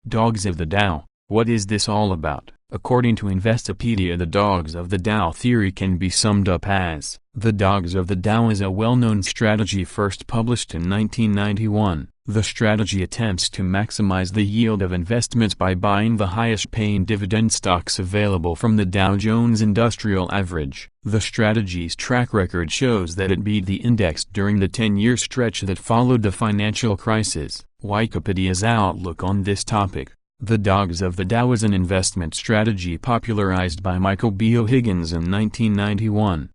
Dogs of the Dow, what is this all about? According to Investopedia, the Dogs of the Dow theory can be summed up as, the Dogs of the Dow is a well-known strategy first published in 1991. The strategy attempts to maximize the yield of investments by buying the highest-paying dividend stocks available from the Dow Jones Industrial Average. The strategy's track record shows that it beat the index during the 10-year stretch that followed the financial crisis. Wikipedia's outlook on this topic. The Dogs of the Dow is an investment strategy popularized by Michael B. O'Higgins in 1991.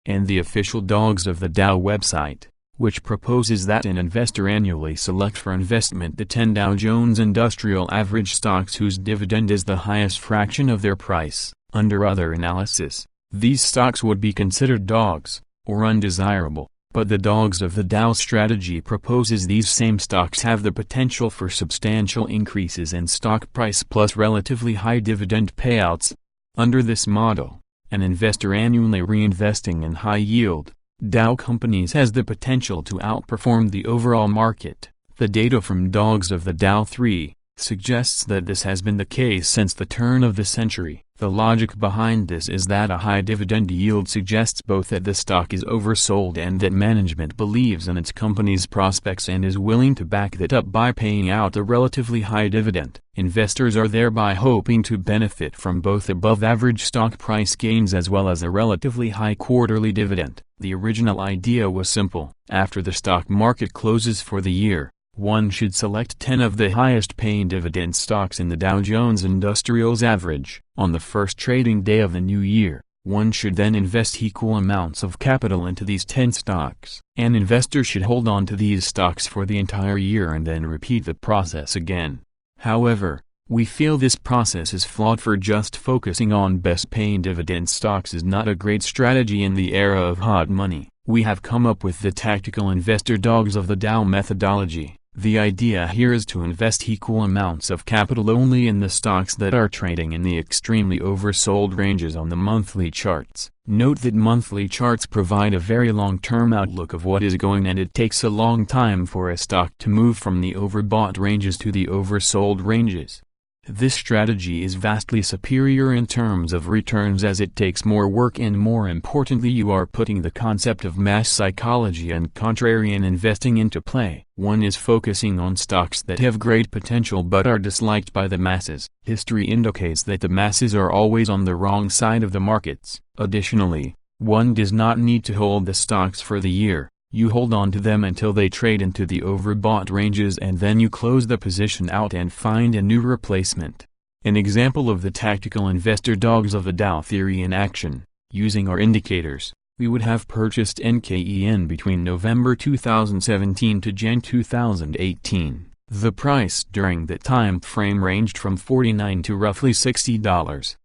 And the official Dogs of the Dow website, which proposes that an investor annually select for investment the 10 Dow Jones Industrial Average stocks whose dividend is the highest fraction of their price. Under other analysis, these stocks would be considered dogs, or undesirable, but the Dogs of the Dow strategy proposes these same stocks have the potential for substantial increases in stock price plus relatively high dividend payouts. Under this model, an investor annually reinvesting in high-yield Dow companies has the potential to outperform the overall market. The data from Dogs of the Dow 3 suggests that this has been the case since the turn of the century. The logic behind this is that a high dividend yield suggests both that the stock is oversold and that management believes in its company's prospects and is willing to back that up by paying out a relatively high dividend. Investors are thereby hoping to benefit from both above-average stock price gains as well as a relatively high quarterly dividend. The original idea was simple. After the stock market closes for the year, one should select 10 of the highest-paying dividend stocks in the Dow Jones Industrials Average. On the first trading day of the new year, one should then invest equal amounts of capital into these 10 stocks. An investor should hold on to these stocks for the entire year and then repeat the process again. However, we feel this process is flawed, for just focusing on best-paying dividend stocks is not a great strategy in the era of hot money. We have come up with the Tactical Investor Dogs of the Dow methodology. The idea here is to invest equal amounts of capital only in the stocks that are trading in the extremely oversold ranges on the monthly charts. Note that monthly charts provide a very long-term outlook of what is going on, and it takes a long time for a stock to move from the overbought ranges to the oversold ranges. This strategy is vastly superior in terms of returns as it takes more work, and more importantly you are putting the concept of mass psychology and contrarian investing into play. One is focusing on stocks that have great potential but are disliked by the masses. History indicates that the masses are always on the wrong side of the markets. Additionally, one does not need to hold the stocks for the year. You hold on to them until they trade into the overbought ranges and then you close the position out and find a new replacement. An example of the Tactical Investor Dogs of the Dow theory in action. Using our indicators, we would have purchased NKEN between November 2017 to Jan 2018. The price during that time frame ranged from $49 to roughly $60.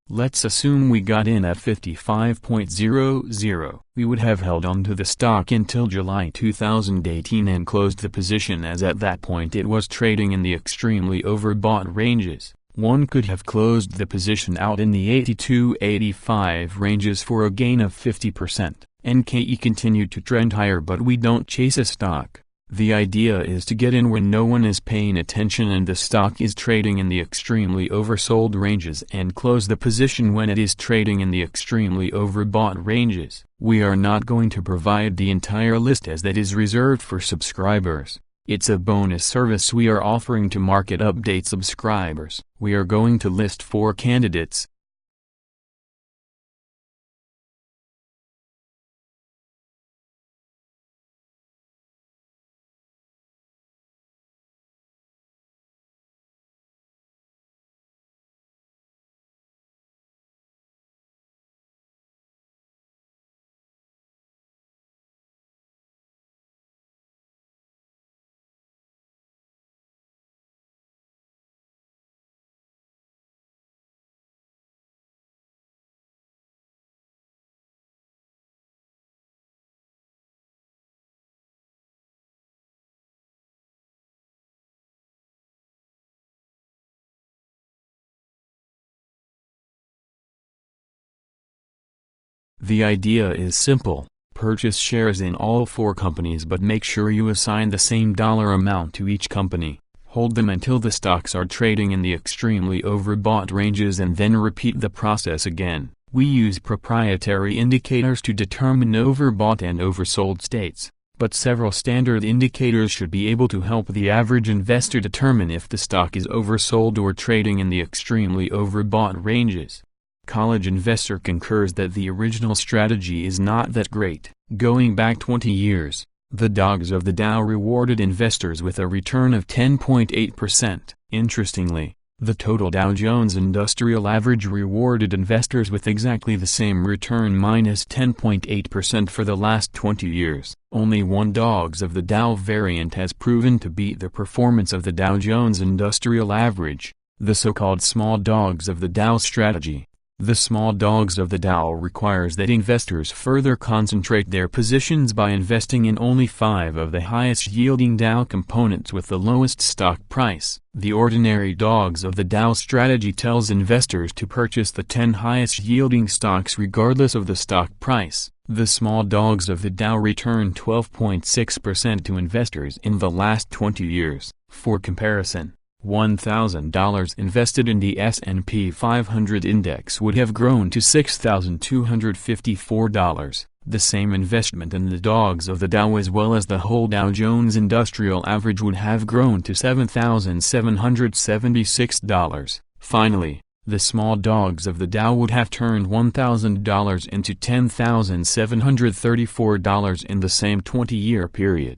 Let's assume we got in at 55.00. We would have held on to the stock until July 2018 and closed the position, as at that point it was trading in the extremely overbought ranges. One could have closed the position out in the 82-85 ranges for a gain of 50%. NKE continued to trend higher, but we don't chase a stock. The idea is to get in when no one is paying attention and the stock is trading in the extremely oversold ranges, and close the position when it is trading in the extremely overbought ranges. We are not going to provide the entire list, as that is reserved for subscribers. It's a bonus service we are offering to Market Update subscribers. We are going to list 4 candidates. The idea is simple. Purchase shares in all 4 companies, but make sure you assign the same dollar amount to each company. hold them until the stocks are trading in the extremely overbought ranges and then repeat the process again. We use proprietary indicators to determine overbought and oversold states, but several standard indicators should be able to help the average investor determine if the stock is oversold or trading in the extremely overbought ranges. College Investor concurs that the original strategy is not that great. Going back 20 years, the dogs of the Dow rewarded investors with a return of 10.8%. Interestingly, the total Dow Jones Industrial Average rewarded investors with exactly the same return, minus 10.8% for the last 20 years. Only one dogs of the Dow variant has proven to beat the performance of the Dow Jones Industrial Average, the so-called small dogs of the Dow strategy. The small dogs of the Dow requires that investors further concentrate their positions by investing in only 5 of the highest-yielding Dow components with the lowest stock price. The ordinary dogs of the Dow strategy tells investors to purchase the 10 highest-yielding stocks regardless of the stock price. The small dogs of the Dow returned 12.6% to investors in the last 20 years. For comparison, $1,000 invested in the S&P 500 index would have grown to $6,254. The same investment in the dogs of the Dow as well as the whole Dow Jones Industrial Average would have grown to $7,776. Finally, the small dogs of the Dow would have turned $1,000 into $10,734 in the same 20-year period.